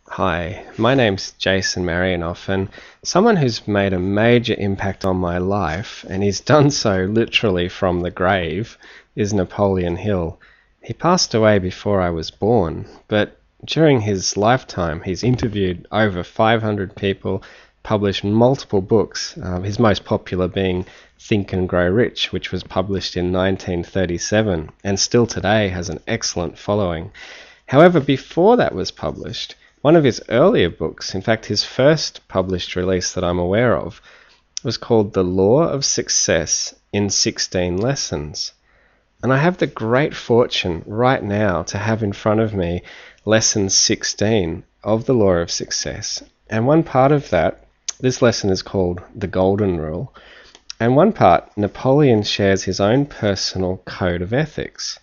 Hi, my name's Jason Marianoff, and someone who's made a major impact on my life, and he's done so literally from the grave, is Napoleon Hill. He passed away before I was born, but during his lifetime he's interviewed over 500 people, published multiple books, his most popular being Think and Grow Rich, which was published in 1937 and still today has an excellent following. However, before that was published, one of his earlier books, in fact his first published release that I'm aware of, was called The Law of Success in 16 Lessons. And I have the great fortune right now to have in front of me lesson 16 of The Law of Success. And one part of that, this lesson is called The Golden Rule. And one part, Napoleon shares his own personal code of ethics.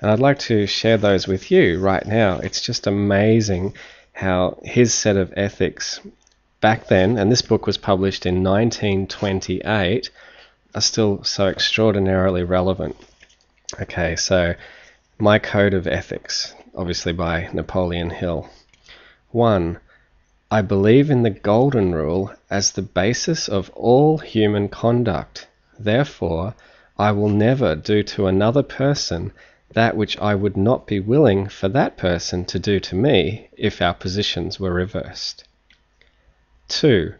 And I'd like to share those with you right now. It's just amazing how his set of ethics back then, and this book was published in 1928, are still so extraordinarily relevant. Okay, so my code of ethics, obviously by Napoleon Hill. 1. I believe in the Golden Rule as the basis of all human conduct. Therefore, I will never do to another person that which I would not be willing for that person to do to me if our positions were reversed. 2.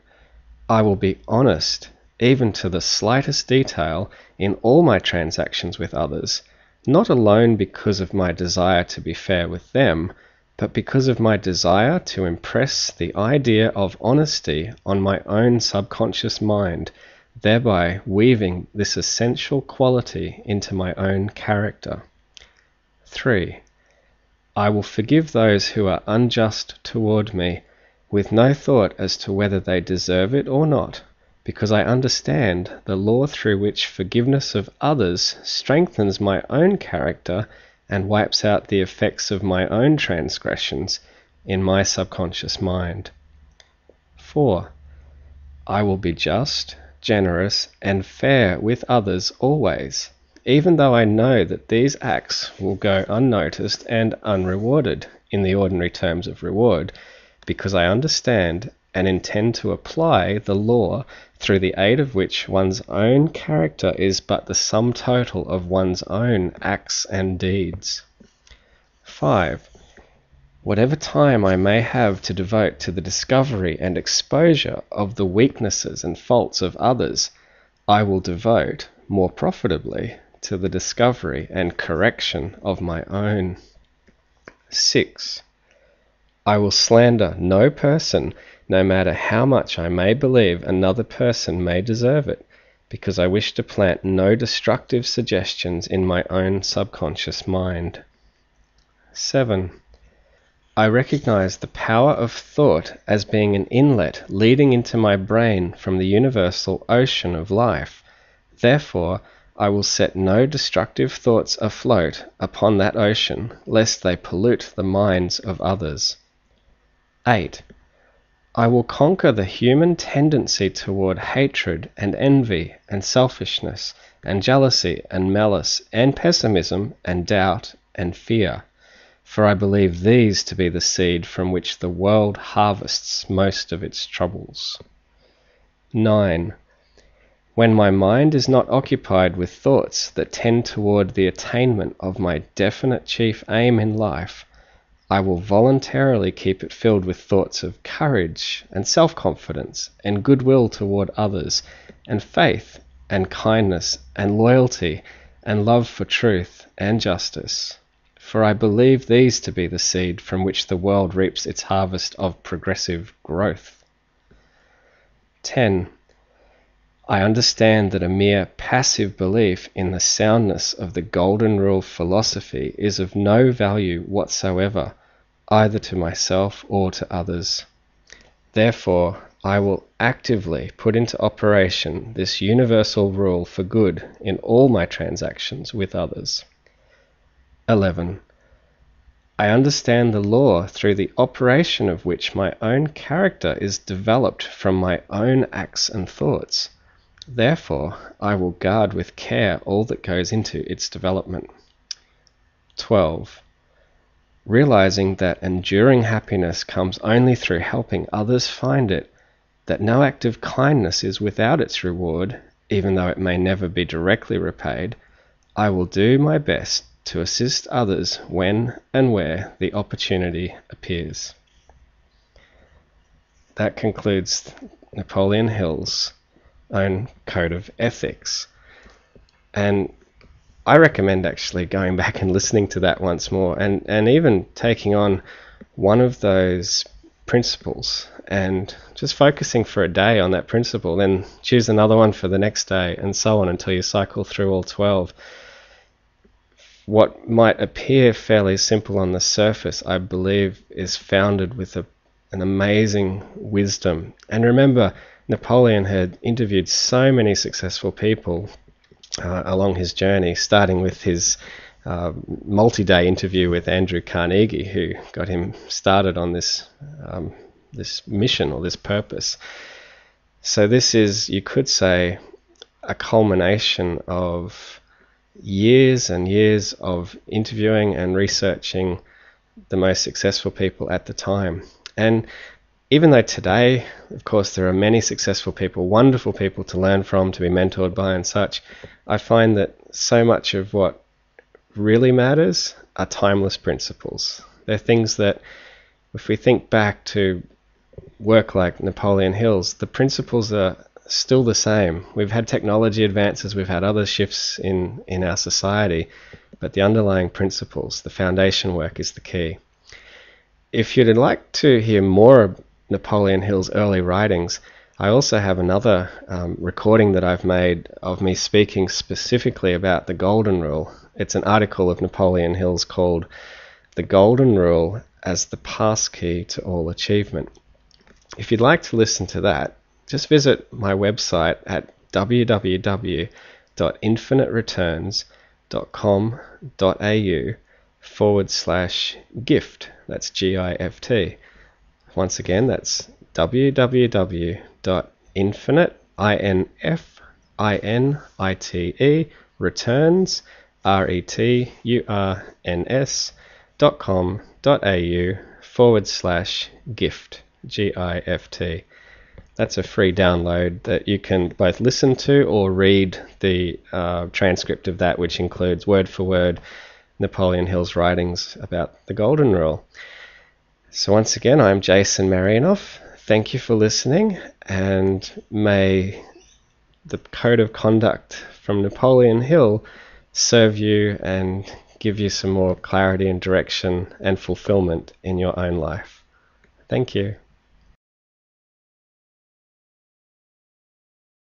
I will be honest, even to the slightest detail, in all my transactions with others, not alone because of my desire to be fair with them, but because of my desire to impress the idea of honesty on my own subconscious mind, thereby weaving this essential quality into my own character. 3. I will forgive those who are unjust toward me, with no thought as to whether they deserve it or not, because I understand the law through which forgiveness of others strengthens my own character and wipes out the effects of my own transgressions in my subconscious mind. 4. I will be just, generous, and fair with others always, even though I know that these acts will go unnoticed and unrewarded in the ordinary terms of reward, because I understand and intend to apply the law through the aid of which one's own character is but the sum total of one's own acts and deeds. 5. Whatever time I may have to devote to the discovery and exposure of the weaknesses and faults of others, I will devote more profitably to the discovery and correction of my own. 6. I will slander no person, no matter how much I may believe another person may deserve it, because I wish to plant no destructive suggestions in my own subconscious mind. 7. I recognize the power of thought as being an inlet leading into my brain from the universal ocean of life. Therefore, I will set no destructive thoughts afloat upon that ocean, lest they pollute the minds of others. 8. I will conquer the human tendency toward hatred and envy and selfishness and jealousy and malice and pessimism and doubt and fear, for I believe these to be the seed from which the world harvests most of its troubles. 9. When my mind is not occupied with thoughts that tend toward the attainment of my definite chief aim in life, I will voluntarily keep it filled with thoughts of courage and self-confidence and goodwill toward others, and faith and kindness and loyalty and love for truth and justice, for I believe these to be the seed from which the world reaps its harvest of progressive growth. 10. I understand that a mere passive belief in the soundness of the Golden Rule philosophy is of no value whatsoever, either to myself or to others. Therefore, I will actively put into operation this universal rule for good in all my transactions with others. 11. I understand the law through the operation of which my own character is developed from my own acts and thoughts. Therefore, I will guard with care all that goes into its development. 12. realizing that enduring happiness comes only through helping others find it, that no act of kindness is without its reward, even though it may never be directly repaid, I will do my best to assist others when and where the opportunity appears. That concludes Napoleon Hill's own code of ethics. And I recommend actually going back and listening to that once more, and even taking on one of those principles and just focusing for a day on that principle, then choose another one for the next day, and so on until you cycle through all 12. What might appear fairly simple on the surface, I believe, is founded with an amazing wisdom. And remember, Napoleon had interviewed so many successful people along his journey, starting with his multi-day interview with Andrew Carnegie, who got him started on this mission or this purpose. So this is, you could say, a culmination of years and years of interviewing and researching the most successful people at the time. And even though today, of course, there are many successful people, wonderful people to learn from, to be mentored by and such, I find that so much of what really matters are timeless principles. They're things that, if we think back to work like Napoleon Hill's, the principles are still the same. We've had technology advances, we've had other shifts in our society, but the underlying principles, the foundation work, is the key. If you'd like to hear more of Napoleon Hill's early writings, I also have another recording that I've made of me speaking specifically about the Golden Rule. It's an article of Napoleon Hill's called "The Golden Rule as the Passkey to All Achievement." If you'd like to listen to that, just visit my website at www.infinitereturns.com.au/gift. That's GIFT. Once again, that's www.infinite.returns.com.au/gift. GIFT. That's a free download that you can both listen to or read the transcript of that, which includes word for word Napoleon Hill's writings about the Golden Rule. So once again, I'm Jason Marianoff. Thank you for listening, and may the code of conduct from Napoleon Hill serve you and give you some more clarity and direction and fulfillment in your own life. Thank you.